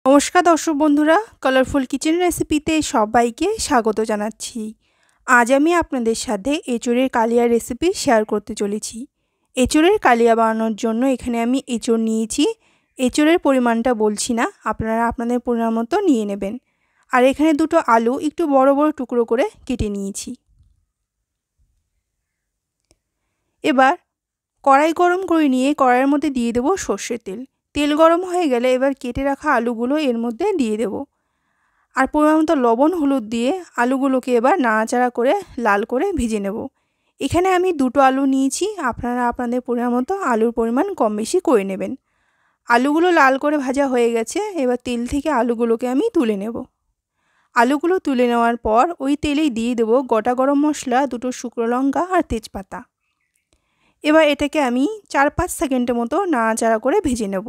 নমস্কার দর্শক বন্ধুরা, কালারফুল কিচেন রেসিপিতে সবাইকে স্বাগত জানাচ্ছি। আজ আমি আপনাদের সাথে এঁচোড়ের কালিয়া রেসিপি শেয়ার করতে চলেছি। এঁচোড়ের কালিয়া বানানোর জন্য এখানে আমি এঁচোড় নিয়েছি। এঁচোড়ের পরিমাণটা বলছি না, আপনারা আপনাদের পরিমাণ মতো নিয়ে নেবেন। আর এখানে দুটো আলু একটু বড় বড় টুকরো করে কেটে নিয়েছি। এবার কড়াই গরম করে নিয়ে কড়াইয়ের মধ্যে দিয়ে দেবো সর্ষের তেল। তেল গরম হয়ে গেলে এবার কেটে রাখা আলুগুলো এর মধ্যে দিয়ে দেব। আর পরিমাণ মতো লবণ হলুদ দিয়ে আলুগুলোকে এবার নাড়াচাড়া করে লাল করে ভেজে নেব। এখানে আমি দুটো আলু নিয়েছি, আপনারা আপনাদের পরিমাণ মতো আলুর পরিমাণ কম বেশি করে নেবেন। আলুগুলো লাল করে ভাজা হয়ে গেছে, এবার তেল থেকে আলুগুলোকে আমি তুলে নেব। আলুগুলো তুলে নেওয়ার পর ওই তেলেই দিয়ে দেব গোটা গরম মশলা, দুটো শুকনো লঙ্কা আর তেজপাতা। এবার এটাকে আমি 4-5 সেকেন্ডের মতো নাড়াচাড়া করে ভেজে নেব।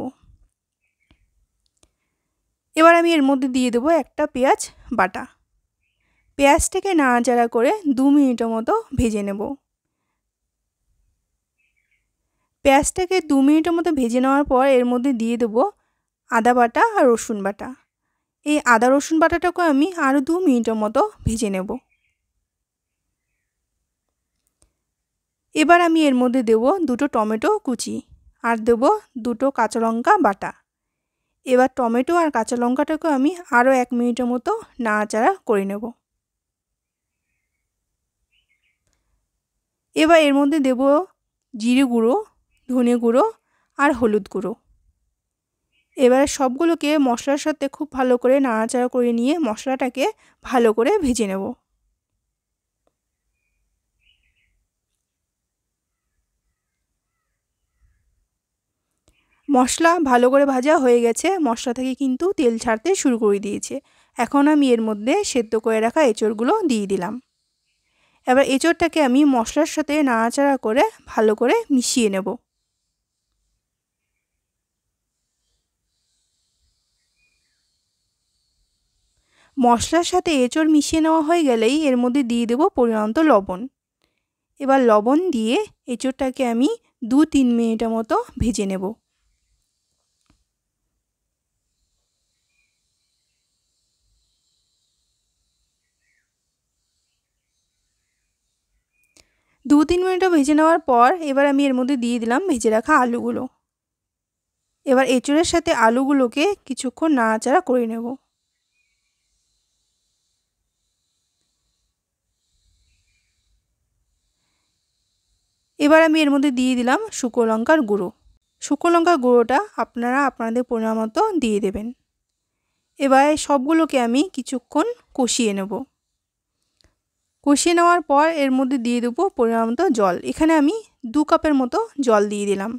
এবার আমি এর মধ্যে দিয়ে দেবো একটা পেঁয়াজ বাটা। পেঁয়াজটাকে নাড়াচাড়া করে 2 মিনিটের মতো ভেজে নেব। পেঁয়াজটাকে 2 মিনিটের মতো ভেজে নেওয়ার পর এর মধ্যে দিয়ে দেবো আদা বাটা আর রসুন বাটা। এই আদা রসুন বাটাটাকে আমি আরও 2 মিনিটের মতো ভেজে নেব। এবার আমি এর মধ্যে দেবো দুটো টমেটো কুচি আর দেবো দুটো কাঁচা লঙ্কা বাটা। এবার টমেটো আর কাঁচা লঙ্কাটাকে আমি আরও 1 মিনিটের মতো নাড়াচাড়া করে নেব। এবার এর মধ্যে দেব জিরে গুঁড়ো, ধনে গুঁড়ো আর হলুদ গুঁড়ো। এবার সবগুলোকে মশলার সাথে খুব ভালো করে নাড়াচাড়া করে নিয়ে মশলাটাকে ভালো করে ভেজে নেব। মশলা ভালো করে ভাজা হয়ে গেছে, মশলা থেকে কিন্তু তেল ছাড়তে শুরু করে দিয়েছে। এখন আমি এর মধ্যে সেদ্ধ করে রাখা এঁচোড়গুলো দিয়ে দিলাম। এবার এঁচোড়টাকে আমি মশলার সাথে নাড়াচাড়া করে ভালো করে মিশিয়ে নেব। মশলার সাথে এঁচোড় মিশিয়ে নেওয়া হয়ে গেলেই এর মধ্যে দিয়ে দেব পরিমাণ মতো লবণ। এবার লবণ দিয়ে এঁচোড়টাকে আমি 2-3 মিনিটের মতো ভেজে নেব। দু 3 মিনিটও ভেজে নেওয়ার পর এবার আমি এর মধ্যে দিয়ে দিলাম ভেজে রাখা আলুগুলো। এবার এঁচোড়ের সাথে আলুগুলোকে কিছুক্ষণ নাড়াচাড়া করে নেব। এবার আমি এর মধ্যে দিয়ে দিলাম শুকনো লঙ্কার গুঁড়ো। শুকনো লঙ্কার গুঁড়োটা আপনারা আপনাদের পরিমাণ মতো দিয়ে দেবেন। এবার সবগুলোকে আমি কিছুক্ষণ কষিয়ে নেব। কষিয়ে নেওয়ার পর এর মধ্যে দিয়ে দেবো পরিমাণ মতো জল। এখানে আমি 2 কাপের মতো জল দিয়ে দিলাম।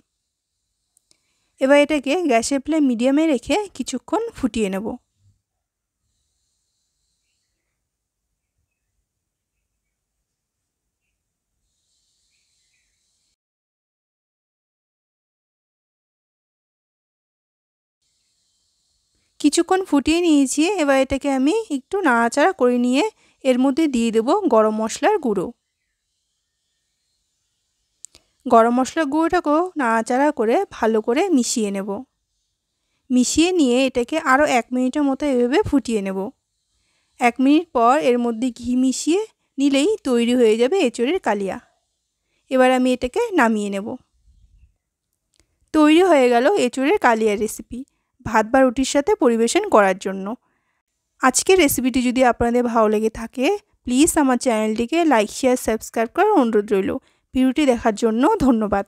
এবার এটাকে গ্যাসের ফ্লেম মিডিয়ামে রেখে কিছুক্ষণ ফুটিয়ে নেব। কিছুক্ষণ ফুটিয়ে নিয়েছি, এবার এটাকে আমি একটু নাড়াচাড়া করে নিয়ে এর মধ্যে দিয়ে দেবো গরম মশলার গুঁড়ো। গরম মশলার গুঁড়োটাকেও নাড়াচাড়া করে ভালো করে মিশিয়ে নেব। মিশিয়ে নিয়ে এটাকে আরও 1 মিনিটের মতো এভাবে ফুটিয়ে নেব। 1 মিনিট পর এর মধ্যে ঘি মিশিয়ে নিলেই তৈরি হয়ে যাবে এঁচোড়ের কালিয়া। এবার আমি এটাকে নামিয়ে নেব। তৈরি হয়ে গেল এঁচোড়ের কালিয়া রেসিপি, ভাত বা রুটির সাথে পরিবেশন করার জন্য। আজকের রেসিপিটি যদি আপনাদের ভালো লেগে থাকে প্লিজ আমার চ্যানেলটিকে লাইক শেয়ার সাবস্ক্রাইব করার অনুরোধ রইল। ভিডিওটি দেখার জন্য ধন্যবাদ।